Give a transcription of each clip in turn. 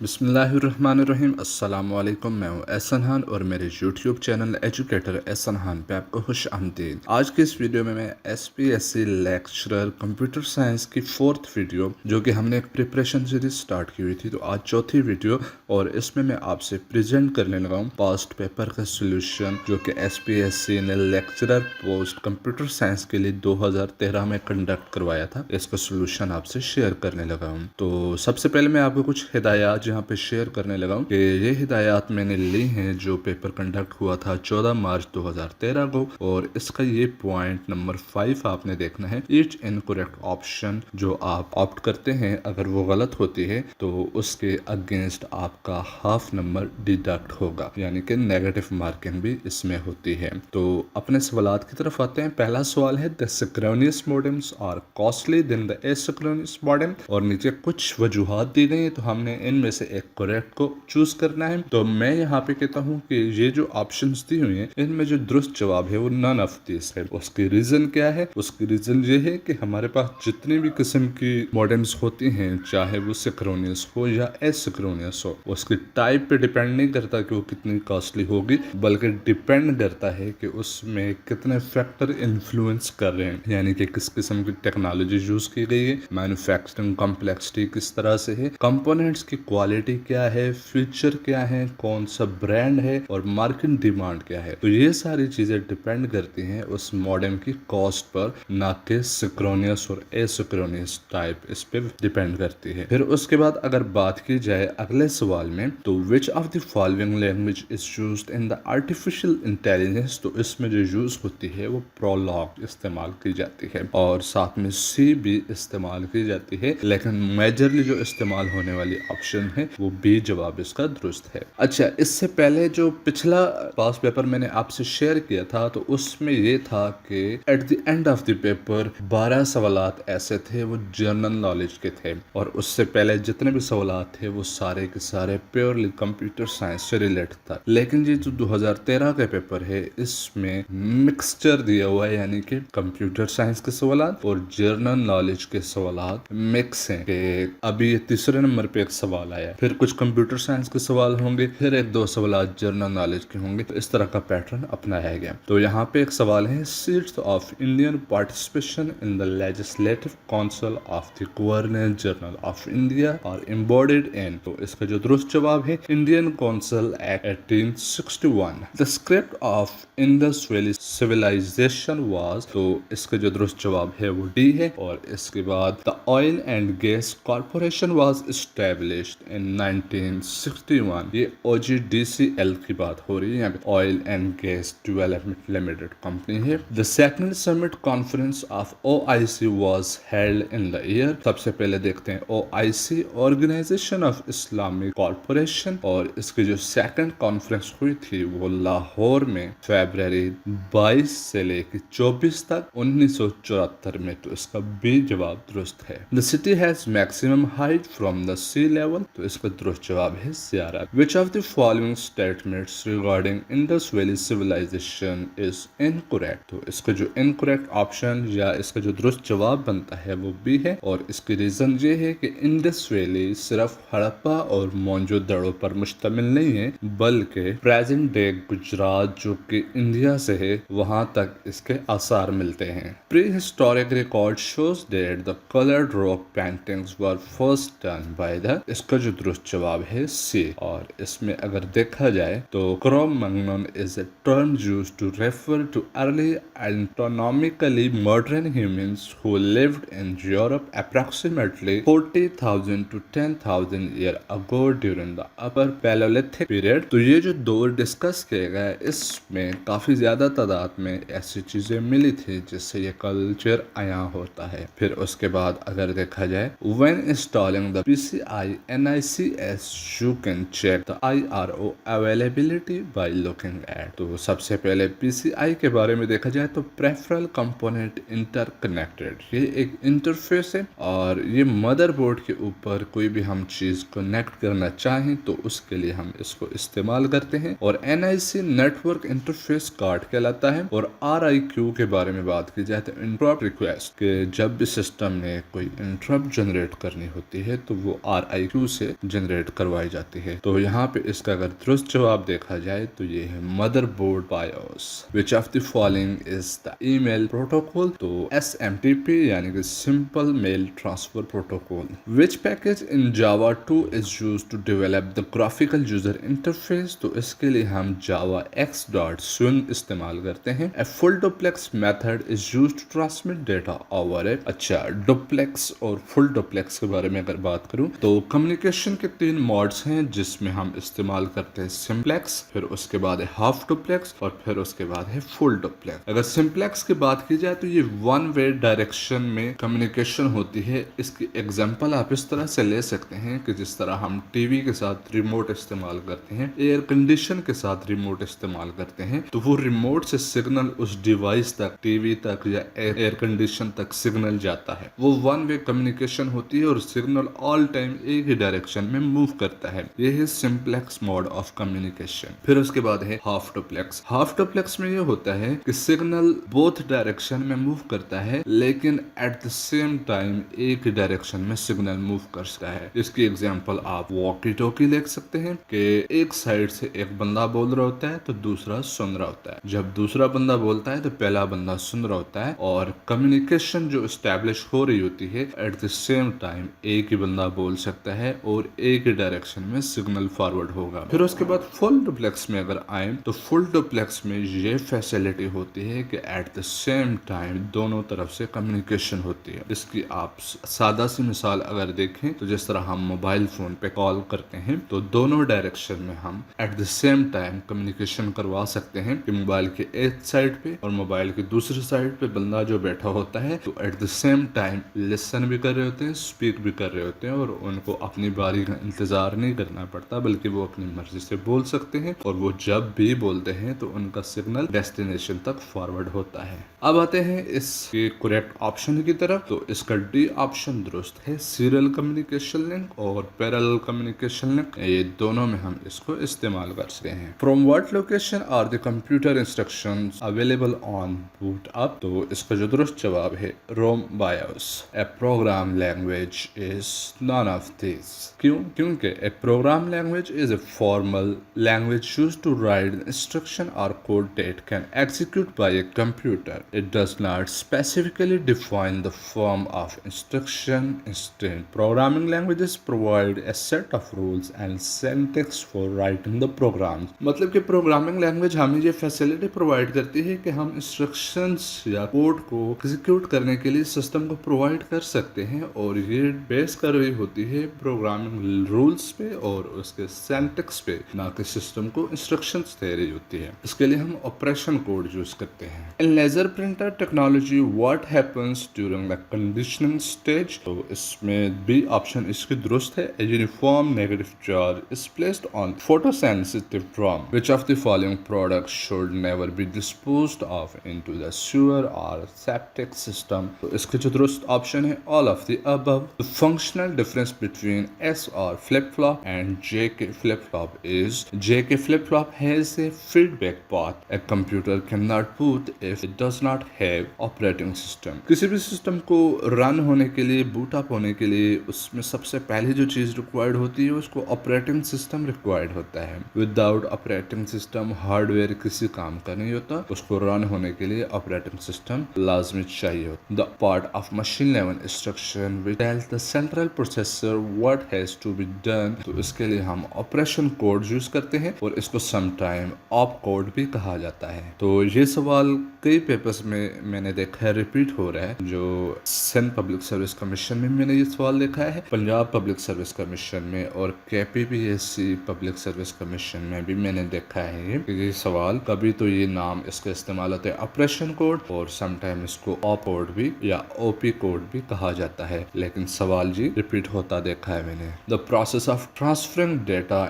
बिस्मिल्लाहिर्रहमानिर्रहीम। अस्सलामुअलैकुम। मैं हूं एहसन खान और मेरे YouTube channel educator Ehsan Khan पे आपको खुश आमदीद। आज की इस वीडियो में मैं SPSC लेक्चरर कंप्यूटर साइंस की 4th वीडियो, जो कि हमने एक प्रिपरेशन सीरीज स्टार्ट की हुई थी, तो आज चौथी वीडियो और इसमें मैं आपसे प्रेजेंट करने लगा हूँ पास्ट पेपर का सोल्यूशन, जो कि SPSC ने लेक्चरर पोस्ट कंप्यूटर साइंस के लिए 2013 में कंडक्ट करवाया था। इसका सोल्यूशन आपसे शेयर करने लगा हूँ। तो सबसे पहले मैं आपको कुछ हिदायत यहाँ पे शेयर करने लगा हूँ कि ये हिदायत मैंने ली हैं जो पेपर कंडक्ट हुआ था 14 मार्च 2013 को, और इसका ये पॉइंट नंबर 5 आपने देखना है। ईच इनकरेक्ट ऑप्शन जो आप ऑप्ट करते हैं, अगर वो गलत होती है तो उसके अगेंस्ट आपका हाफ नंबर डिडक्ट होगा, यानी कि नेगेटिव मार्किंग भी इसमें होती है। तो अपने सवालात की तरफ आते हैं। पहला सवाल है, the synchronous modems are costly than the asynchronous modem, और नीचे कुछ वजूहात दी गई हैं, तो हमने इनमें से एक करेक्ट को चूज करना है। तो मैं यहाँ पे कहता हूँ कि ये जो ऑप्शंस दी हुई हैं, इनमें जो दुरुस्त जवाब है वो नन ऑफ दिस है। उसकी रीजन क्या है? उसकी रीजन ये है कि हमारे पास जितनी भी किस्म की मॉडेम्स होती हैं, चाहे वो सिंक्रोनस हो या एसिंक्रोनस हो, उसकी टाइप पे डिपेंड नहीं करता कि वो कितनी कॉस्टली होगी, बल्कि डिपेंड करता है कि उसमें कितने फैक्टर इन्फ्लुएंस कर रहे हैं, यानी कि किस किस्म की टेक्नोलॉजी यूज की गई है, मैन्युफैक्चरिंग कॉम्प्लेक्सिटी किस तरह से है, कंपोनेंट्स की क्वालिटी क्या है, फीचर क्या है, कौन सा ब्रांड है, और मार्केट डिमांड क्या है। तो ये सारी चीजें डिपेंड करती हैं उस मॉडेम की कॉस्ट पर, ना कि सिंक्रोनस और एसिंक्रोनस टाइप इस पे डिपेंड करती है। फिर उसके बाद अगर बात की जाए अगले सवाल में, तो विच of the following language is used in the artificial intelligence, तो इसमें जो यूज होती है वो प्रोलॉग इस्तेमाल की जाती है, और साथ में सी भी इस्तेमाल की जाती है, लेकिन मेजरली जो इस्तेमाल होने वाली ऑप्शन है वो बी जवाब इसका दुरुस्त है। अच्छा, इससे पहले जो पिछला पास पेपर मैंने आपसे शेयर किया था, तो उसमें ये था कि at the end of the paper 12 सवालात ऐसे थे वो जनरल नॉलेज के थे, और उससे पहले जितने भी सवालात थे वो सारे के सारे प्योरली कंप्यूटर साइंस से रिलेटेड था। लेकिन ये जो 2013 का पेपर है, इसमें मिक्सचर दिया हुआ है, यानी कि कंप्यूटर साइंस के सवालात और जनरल नॉलेज के सवालात मिक्स हैं। कि अभी ये तीसरे नंबर पे एक सवाल आया, फिर कुछ कंप्यूटर साइंस के सवाल होंगे, फिर एक दो सवाल जनरल नॉलेज के होंगे, तो इस तरह का पैटर्न अपनाया गया। तो यहाँ पे एक सवाल है, seats of Indian participation in the legislative council of the governor general of India are embodied in, तो इसका जो दुरुस्त जवाब है Indian council act 1861। The script of Indus valley civilisation was, तो इसका जो दुरुस्त जवाब है वो डी है। और इसके बाद the oil and gas corporation was established in 1961, ये OGDCL की बात हो रही है, यहाँ पे oil and gas development limited company है। The second summit conference of OIC was held in the year, सबसे पहले देखते हैं OIC organisation of Islamic corporation, और इसकी जो सेकंड कॉन्फ्रेंस हुई थी वो लाहौर में फरवरी 22 से लेकर 24 तक 1974 में, तो इसका बी जवाब दुरुस्त है। The city has maximum height from the sea level, तो इसका दुरुस्त जवाब है सियारा। Which of the following statements regarding Indus valley civilisation is incorrect, तो इसका जो इनकरेक्ट ऑप्शन या इसका जो दुरुस्त जवाब बनता है वो बी है, और इसकी रीजन ये है कि इंडस वैली सिर्फ हड़प्पा और मोहनजोदड़ो पर मुश्तमिल नहीं है, बल्कि प्रेजेंट डे गुजरात जो कि इंडिया से है वहां तक इसके आसार मिलते हैं। Pre historic record shows that the coloured rock paintings were first done by the, इसका जो दुरुस्त जवाब है सी। और इसमें अगर देखा जाए तो Cro-Magnon is a term used to refer to early anatomically modern humans who lived in Europe approximately 40,000 to 10,000 year ago during the upper Palaeolithic period. तो ये जो दौर डिस्कस किया गया है, इसमें काफी ज्यादा तादाद में ऐसी चीजें मिली थी जिससे ये कल्चर आया होता है। फिर उसके बाद अगर देखा जाए, when installing the PCI NICS you can check the IRO availability by looking at, तो सबसे पहले PCI के बारे में देखा जाए तो प्रेफरल कंपोनेंट इंटरकनेक्टेड, ये एक इंटरफेस है, और ये मदरबोर्ड के ऊपर कोई भी हम चीज कनेक्ट करना चाहें तो उसके लिए हम इसको इस्तेमाल करते हैं। और NIC नेटवर्क इंटरफेस कार्ड कहलाता है। और RIQ के बारे में बात की जाए तो इंटरप्ट रिक्वेस्ट, के जब भी सिस्टम ने कोई इंटरप्ट जनरेट करनी होती है तो वो RIQ से से जनरेट करवाई जाती है। तो यहाँ पे इसका अगर दुरुस्त जवाब देखा जाए तो ये है motherboard BIOS. Which of the following is the email protocol? तो SMTP यानी कि simple mail transfer protocol. Which package in Java 2 is used to develop the graphical user interface? तो इसके लिए हम जावा x.swing इस्तेमाल करते हैं। A full duplex method is used to transmit data over it। अच्छा, डुप्लेक्स और फुल डुप्लेक्स के बारे में अगर बात करूं तो कम्युनिकेशन के 3 मोड्स हैं जिसमें हम इस्तेमाल करते हैं सिंप्लेक्स, फिर उसके बाद है हाफ डुप्लेक्स और फिर उसके बाद है फुल डुप्लेक्स। अगर सिंप्लेक्स की बात की जाए तो ये वन वे डायरेक्शन में कम्युनिकेशन होती है। इसकी एग्जांपल आप इस तरह से ले सकते हैं कि जिस तरह हम टीवी के साथ रिमोट इस्तेमाल करते हैं, एयर कंडीशन के साथ रिमोट इस्तेमाल करते हैं, तो वो रिमोट से सिग्नल उस डिवाइस तक, टीवी तक या एयर कंडीशन तक सिग्नल जाता है। वो वन वे कम्युनिकेशन होती है और सिग्नल ऑल टाइम एक ही डायरेक्शन में मूव करता है। ये है सिंप्लेक्स मोड ऑफ कम्युनिकेशन। फिर उसके बाद है हाफ डुप्लेक्स। हाफ डुप्लेक्स में ये होता है कि सिग्नल बोथ डायरेक्शन में मूव करता है लेकिन एट द सेम टाइम एक ही डायरेक्शन में सिग्नल मूव करता है। इसकी एग्जांपल आप वॉकी टॉकी देख सकते हैं कि एक साइड से एक बंदा बोल रहा होता है तो दूसरा सुन रहा होता है। जब दूसरा बंदा बोलता है तो पहला बंदा सुन रहा होता है और कम्युनिकेशन जो एस्टैब्लिश हो रही होती है एट द सेम टाइम एक ही बंदा बोल सकता है और एक ही डायरेक्शन में सिग्नल फॉरवर्ड होगा। फिर उसके बाद फुल डुप्लेक्स में अगर आए तो फुल डुप्लेक्स में ये फैसिलिटी होती है कि एट द सेम टाइम दोनों तरफ से कम्युनिकेशन होती है। इसकी आप सादा सी मिसाल अगर देखें तो जिस तरह हम मोबाइल फोन पे कॉल करते हैं तो दोनों डायरेक्शन में हम at the same time communication करवा सकते हैं कि मोबाइल के एक साइड पे और मोबाइल की दूसरी साइड पे बंदा जो बैठा होता है तो at the same time listen भी कर रहे होते हैं, स्पीक भी कर रहे होते हैं और उनको अपनी बारी का इंतजार नहीं करना पड़ता बल्कि वो अपनी मर्जी से बोल सकते हैं और वो जब भी बोलते हैं तो उनका सिग्नल डेस्टिनेशन तक फॉरवर्ड होता है। अब आते हैं इसके करेक्ट ऑप्शन की तरफ। तो इसका डी ऑप्शन दुरुस्त है। सीरियल कम्युनिकेशन लिंक और पैरेलल कम्युनिकेशन लिंक, ये दोनों में हम इसको इस्तेमाल कर सकते हैं। From what location are the computer instructions available on boot up? तो इसका जो दुरुस्त जवाब है ROM BIOS. A program language is none of this. क्यों? क्योंकि a program language is a formal language used to write instruction और code that can execute by a computer. It does not specifically define the form of instruction. Instead programming languages provide a set of rules and syntax for writing the program. मतलब कि programming language हमें ये facility provide करती है कि हम instructions या code को एग्जीक्यूट करने के लिए सिस्टम को प्रोवाइड कर सकते हैं और ये बेस कर रही होती है प्रोग्रामिंग रूल्स पे और उसके सिंटैक्स पे, ना कि सिस्टम को इंस्ट्रक्शंस दे रही होती है। इसके लिए हम ऑपरेशन कोड यूज करते हैं। In laser printer technology what happens during the conditioning stage? तो इसमें बी ऑप्शन इसकी दुरुस्त है। A uniform negative charge is placed on photosensitive drum. Which of the following products should never be disposed of into the sewer or septic system? तो इसके जो दुरुस्त option है all of the above. The functional difference between S और flip flop and जे के flip flop is जे के flip flop has a feedback path a computer can not boot if it does not have operating system. किसी भी system को run होने के लिए, boot up होने के लिए उसमें सबसे पहले जो चीज रिक्वायर्ड होती है उसको ऑपरेटिंग सिस्टम रिक्वायर्ड होता है। विदाउट ऑपरेटिंग सिस्टम हार्डवेयर किसी काम का नहीं होता। उसको रन होने के लिए ऑपरेटिंग सिस्टम लाजमी चाहिए होता। The part of machine level instruction which tells the central processor what has to be done. तो इसके लिए हम ऑपरेशन कोड यूज करते हैं और इसको समटाइम ऑप कोड भी कहा जाता है। तो ये सवाल कई पेपर्स में मैंने देखा है रिपीट हो रहा है। जो सिंध पब्लिक सर्विस कमीशन में मैंने ये सवाल देखा है, पंजाब पब्लिक सर्विस कमीशन में और KPPSC पब्लिक सर्विस कमीशन में भी मैंने देखा है ये सवाल। कभी तो ये नाम इसके इस्तेमाल होते हैं ऑपरेशन कोड और समटाइम इसको ऑप कोड भी या OP कोड भी कहा जाता है, लेकिन सवाल जी रिपीट होता देखा है मैंने। The process of transferring data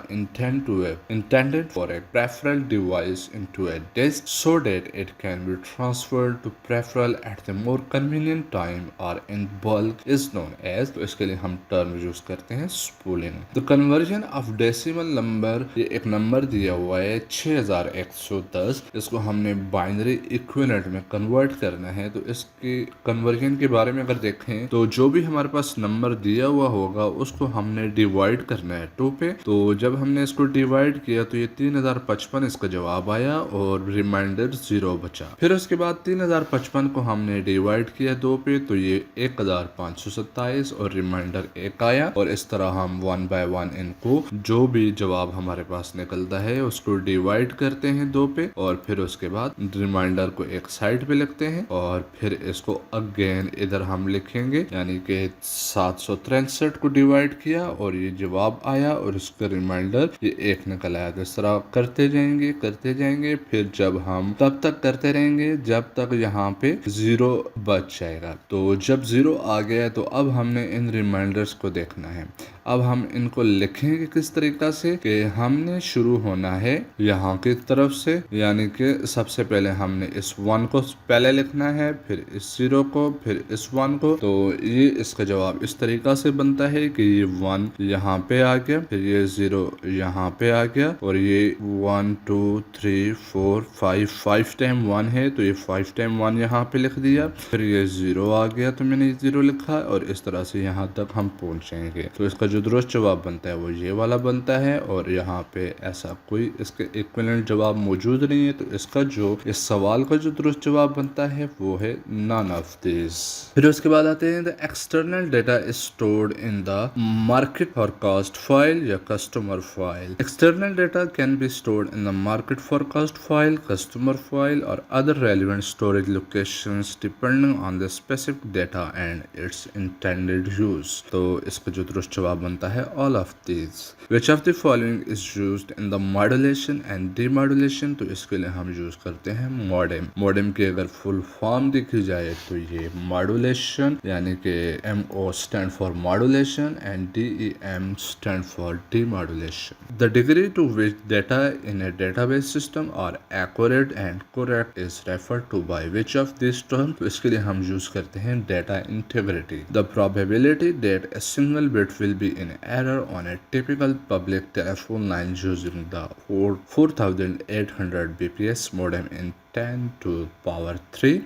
intended for a peripheral device into a disk so that it can be transferred to peripheral at a more convenient time or in bulk is known as। तो इसके लिए हम term use करते हैं spooling. The conversion of decimal number, ये एक number दिया हुआ है 6110, इसको हमने बाइनरी इक्विवेलेंट में कन्वर्ट करना है। तो इसके कन्वर्जन के बारे में अगर देखें तो जो भी हमारे पास नंबर दिया हुआ होगा उसको हम हमने डिवाइड करना है 2 पे। तो जब हमने इसको डिवाइड किया तो ये 3055 इसका जवाब आया और रिमाइंडर 0 बचा। फिर उसके बाद 3055 को हमने डिवाइड किया 2 पे तो ये 1527 और रिमाइंडर 1 आया। और इस तरह हम 1 बाय 1 इनको जो भी जवाब हमारे पास निकलता है उसको डिवाइड करते हैं 2 पे और फिर उसके बाद रिमाइंडर को एक साइड पे लिखते हैं और फिर इसको अगेन इधर हम लिखेंगे, यानी कि 763 को डिवाइड किया और ये जवाब आया और इसका रिमाइंडर ये 1 निकल आया। तो इस तरह करते जाएंगे फिर जब हम तब तक करते रहेंगे जब तक यहाँ पे 0 बच जाएगा। तो जब 0 आ गया तो अब हमने इन रिमाइंडर्स को देखना है। अब हम इनको लिखेंगे किस तरीका से कि हमने शुरू होना है यहाँ की तरफ से, यानी कि सबसे पहले हमने इस 1 को पहले लिखना है, फिर इस 0 को, फिर इस 1 को। तो ये इसका जवाब इस तरीका से बनता है कि ये 1 यहाँ पे आ गया, फिर ये 0 यहाँ पे आ गया और ये 1 2 3 4 5 टाइम 1 है तो ये 5 टाइम 1 यहाँ पे लिख दिया। फिर ये 0 आ गया तो मैंने 0 लिखा और इस तरह से यहाँ तक हम पहुँचेंगे। तो इसका जो दुरुस्त जवाब बनता है वो ये वाला बनता है और यहाँ पे ऐसा कोई इसके इक्विवेलेंट जवाब मौजूद नहीं है। तो इसका जो इस सवाल का जो दुरुस्त जवाब बनता है वो है नन ऑफ दिस। फिर उसके बाद आते हैं the external data is stored in the market forecast file या customer file. External data can be stored in the market forecast file, customer file और other relevant storage locations depending on the specific data and its intended use. तो इसका जो दुरुस्त जवाब बनता है all of these. Which of the following is used in the modulation and demodulation? तो इसके लिए हम यूज करते हैं मॉडेम। मॉडेम की अगर फुल फॉर्म देखी जाए तो ये मॉडुलेशन, यानी कि MO stand for modulation and DEM stand for demodulation. The degree to which data in a database system are accurate and correct is referred to by which of these terms? तो इसके लिए हम use करते हैं data integrity. The probability that a single bit will be in error on a typical public telephone line using the 4800 bps modem in 10 to the power 3.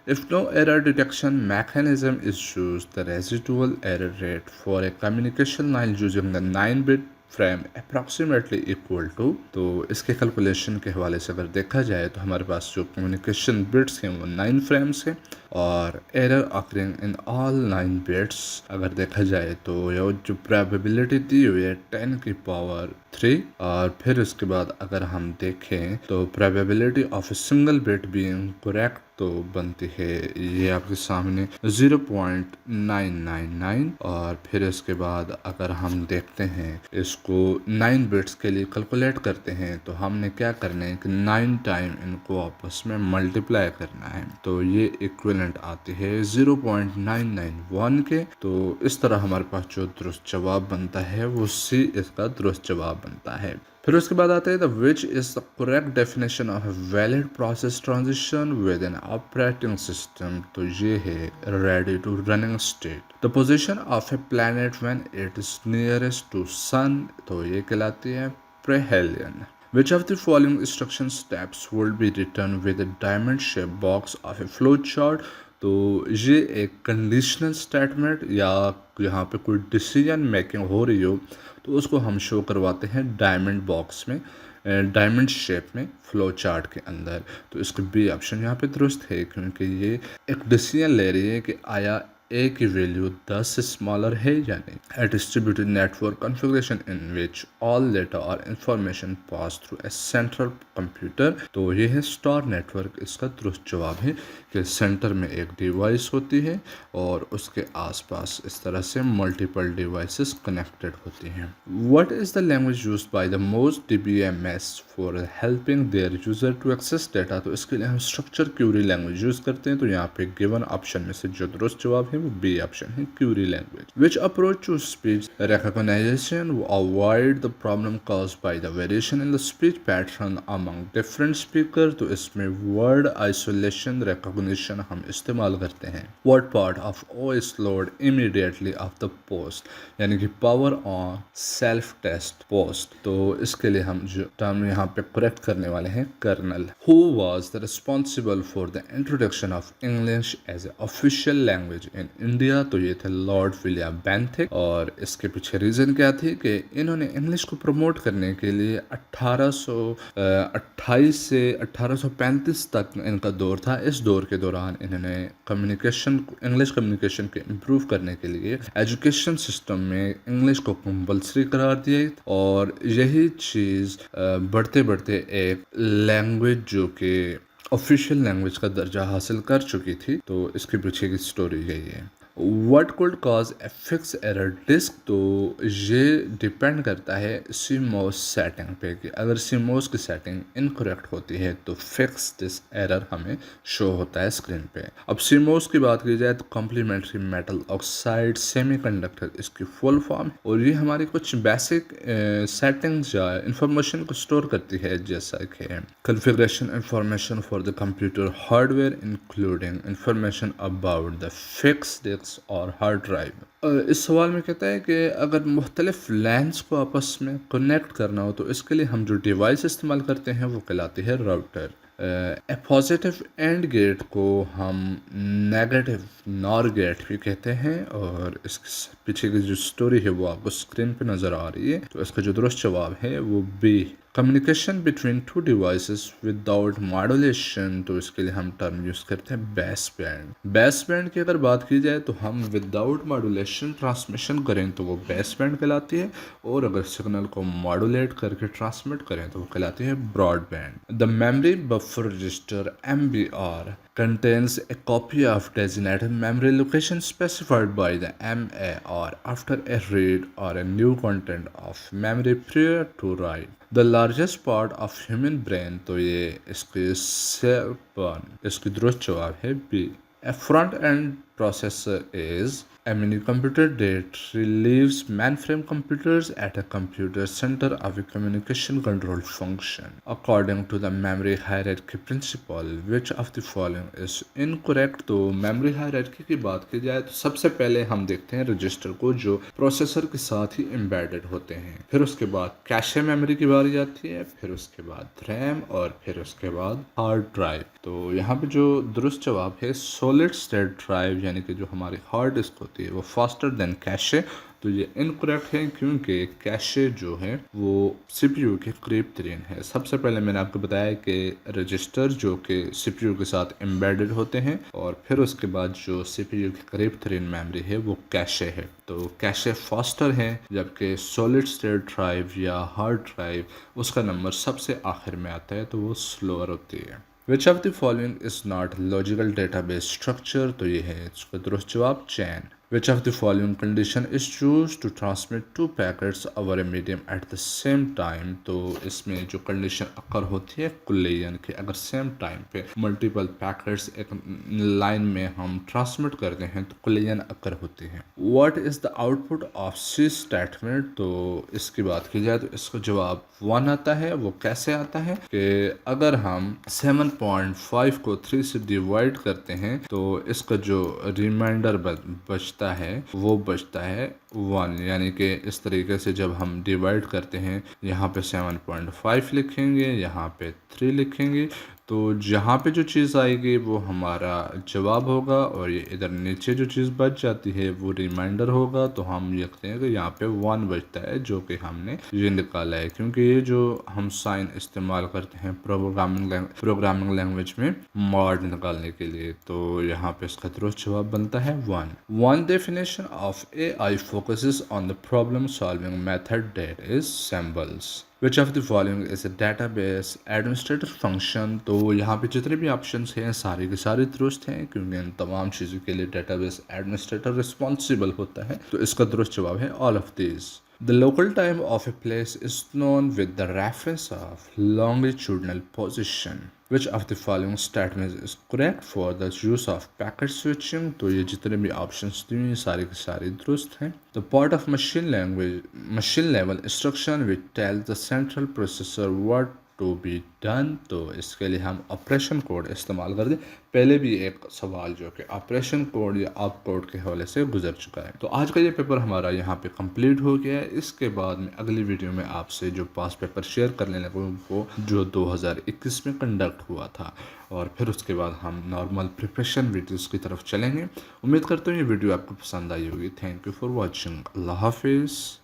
If no error detection mechanism is used, the residual error rate for a communication line using the 9-bit frame approximately equal to. तो इसके calculation के हवाले से अगर देखा जाए तो हमारे पास जो कम्युनिकेशन बिट्स हैं वो 9 फ्रेम्स हैं और error occurring in all 9 bits अगर देखा जाए तो ये जो प्रोबेबिलिटी दी हुई है 10 की पावर 3। और फिर उसके बाद अगर हम देखें तो probability of a single bit being correct तो बनती है ये आपके सामने 0.999। और फिर इसके बाद अगर हम देखते हैं इसको 9 बिट्स के लिए कैलकुलेट करते हैं तो हमने क्या करना है कि 9 टाइम इनको आपस में मल्टीप्लाई करना है तो ये इक्विवेलेंट आती है 0.991 के। तो इस तरह हमारे पास जो दुरुस्त जवाब बनता है वो सी इसका दुरुस्त जवाब बनता है। फिर उसके बाद आते हैं the which is the correct definition of a valid process transition with an operating system. तो ये है ready to running state. The position of a planet when it is nearest to sun तो ये कहलाती है प्रेहेलियन। Which of the following instruction steps would be written with a diamond shaped box of a flowchart? तो ये एक conditional statement या यहाँ पे कोई डिसीजन मेकिंग हो रही हो तो उसको हम शो करवाते हैं डायमंड बॉक्स में, डायमंड शेप में फ्लो चार्ट के अंदर। तो इसका बी ऑप्शन यहाँ पे दुरुस्त है क्योंकि ये एक डिसीजन ले रही है कि आया ए की वैल्यू 10 से स्मॉलर है या नहीं। A distributed network configuration in which all data और information pass through a central computer. तो ये है स्टार नेटवर्क। इसका दुरुस्त जवाब है कि सेंटर में एक डिवाइस होती है और उसके आसपास इस तरह से मल्टीपल डिवाइसेस कनेक्टेड होती हैं। What is the language used by the most DBMS for helping their user to access data. तो इसके लिए हम स्ट्रक्चर क्यूरी लैंग्वेज यूज़ करते हैं। तो यहाँ पे गिवन ऑप्शन में से जो दुरुस्त जवाब है वो बी ऑप्शन है query language. Which approach to speech recognition avoid the problem caused by the variation in the speech pattern among different speaker. तो इसमें वर्ड आइसोलेशन रिकॉग्निशन हम इस्तेमाल करते हैं। What part of O is load immediately of the POST, यानी कि power on self test POST. तो इसके लिए हम जो टर्म यहाँ पे करेक्ट करने वाले हैं colonel. Who was the responsible for the introduction of English as a official language in India, तो ये थे लॉर्ड विलियम बेंथिक। और इसके पीछे रीज़न क्या थी कि इन्होंने इंग्लिश को प्रमोट करने के लिए 1828 से 1835 तक इनका दौर था। इस दौर के दौरान इन्होंने इंग्लिश कम्युनिकेशन के इम्प्रूव करने के लिए एजुकेशन सिस्टम में इंग्लिश को कंपल्सरी करार दिए, और यही चीज़ बढ़ते बढ़ते एक लैंग्वेज जो कि ऑफिशियल लैंग्वेज का दर्जा हासिल कर चुकी थी। तो इसके पीछे की स्टोरी यही है। What could cause a fixed error disk? तो ये डिपेंड करता है CMOS सेटिंग पे कि अगर CMOS की सेटिंग इनकरेक्ट होती है तो फिक्स डिस्क एरर हमें शो होता है स्क्रीन पे। अब CMOS की बात की जाए तो कॉम्प्लीमेंट्री मेटल ऑक्साइड सेमीकंडक्टर इसकी फुल फॉर्म, और ये हमारी कुछ बेसिक सेटिंग्स या इंफॉर्मेशन को स्टोर करती है, जैसा कि configuration information for the computer hardware including information about the fix disk और हार्ड ड्राइव। इस सवाल में कहता है कि अगर मुख्तलिफ लैंस को आपस में कनेक्ट करना हो तो इसके लिए हम जो डिवाइस इस्तेमाल करते हैं वो कहलाती है router. A positive and gate को हम नेगेटिव नॉर गेट भी कहते हैं, और इसके पीछे की जो स्टोरी है वो आपको स्क्रीन पे नज़र आ रही है। तो इसका जो दुरुस्त जवाब है वो B, communication between two devices without modulation. तो इसके लिए हम टर्म यूज़ करते हैं बेस बैंड। बेस बैंड की अगर बात की जाए तो हम विदाउट मॉड्यूलेशन ट्रांसमिशन करें तो वो बेस बैंड कहलाती है, और अगर सिग्नल को मॉड्यूलेट करके ट्रांसमिट करें तो वो कहलाती है broadband. The memory buffer register MBR contains a copy of designated memory location specified by the MAR after a read or a new content of memory prior to write. The largest part of human brain, तो ये इसकी दुरुस्त जवाब है B. A front-end processor is a mini computer that relieves mainframe computers at a computer center of a communication control function. According to the memory hierarchy principle, which of the following is incorrect? तो memory hierarchy की बात की जाए तो सबसे पहले हम देखते हैं रजिस्टर को जो प्रोसेसर के साथ ही embedded होते हैं, फिर उसके बाद कैशे मेमोरी की बारी आती है, फिर उसके बाद रैम, और फिर उसके बाद हार्ड ड्राइव। तो यहाँ पे जो दुरुस्त जवाब है सॉलिड स्टेट ड्राइव, यानी कि जो हमारी हार्ड डिस्क होती है वो फास्टर देन कैशे। तो ये इनकरेक्ट है क्योंकि कैशे जो है वो CPU के करीब तरीन है। सबसे पहले मैंने आपको बताया कि रजिस्टर जो कि CPU के साथ एम्बेडेड होते हैं, और फिर उसके बाद जो CPU के करीब तरीन मेमोरी है वो कैशे है। तो कैशे फास्टर है, जबकि सॉलिड स्टेट ड्राइव या हार्ड ड्राइव उसका नंबर सबसे आखिर में आता है, तो वो स्लोअर होती है। Which of the following is not logical database structure? तो ये है इसका दुरुस्त जवाब चैन। Which of the following condition is used to transmit two packets over a medium at the same time? तो इसमें जो कंडीशन अक्कर होती है कुल्लियन कि अगर सेम टाइम पे मल्टीपल पैकेट्स एक लाइन में हम ट्रांसमिट करते हैं तो कुल्लियन अक्कर होती है। What is the output of C statement? तो इसकी बात की जाए तो इसका जवाब 1 आता है। वो कैसे आता है कि अगर हम 7.5 को 3 से डिवाइड करते हैं तो इसका जो रिमाइंडर बचता है वो बचता है 1, यानी कि इस तरीके से जब हम डिवाइड करते हैं यहाँ पे 7.5 लिखेंगे, यहाँ पे 3 लिखेंगे, तो जहाँ पे जो चीज़ आएगी वो हमारा जवाब होगा, और ये इधर नीचे जो चीज़ बच जाती है वो रिमाइंडर होगा। तो हम लिखते हैं कि यहाँ पे 1 बचता है जो कि हमने ये निकाला है, क्योंकि ये जो हम साइन इस्तेमाल करते हैं प्रोग्रामिंग लैंग्वेज में मॉड निकालने के लिए, तो यहाँ पे इसका दुरुस्त जवाब बनता है 1। One definition of AI focuses on the problem solving method that is symbols. Which of the following is a database administrator function? तो यहाँ पे जितने भी ऑप्शंस हैं सारे के सारे दुरुस्त हैं, क्योंकि इन तमाम चीज़ों के लिए database administrator रिस्पॉन्सिबल होता है। तो इसका दुरुस्त जवाब है all of these. The local time of a place is known with the reference of longitudinal position. Which of the following statements is correct for the use of packet switching? तो ये जितने भी ऑप्शंस दिए हैं सारे के सारे दुरुस्त हैं। The part of machine level instruction which tells the central processor what to be done. तो इसके लिए हम ऑपरेशन कोड इस्तेमाल कर दें। पहले भी एक सवाल जो कि ऑपरेशन कोड या आप कोड के हवाले से गुजर चुका है। तो आज का ये पेपर हमारा यहाँ पे कंप्लीट हो गया है। इसके बाद में अगली वीडियो में आपसे जो पास पेपर शेयर करने लगे वो जो 2021 में कंडक्ट हुआ था, और फिर उसके बाद हम नॉर्मल प्रिपरेशन वीडियोस की तरफ चलेंगे। उम्मीद करते हैं ये वीडियो आपको पसंद आई होगी। Thank you for watching. अल्लाह हाफिज़।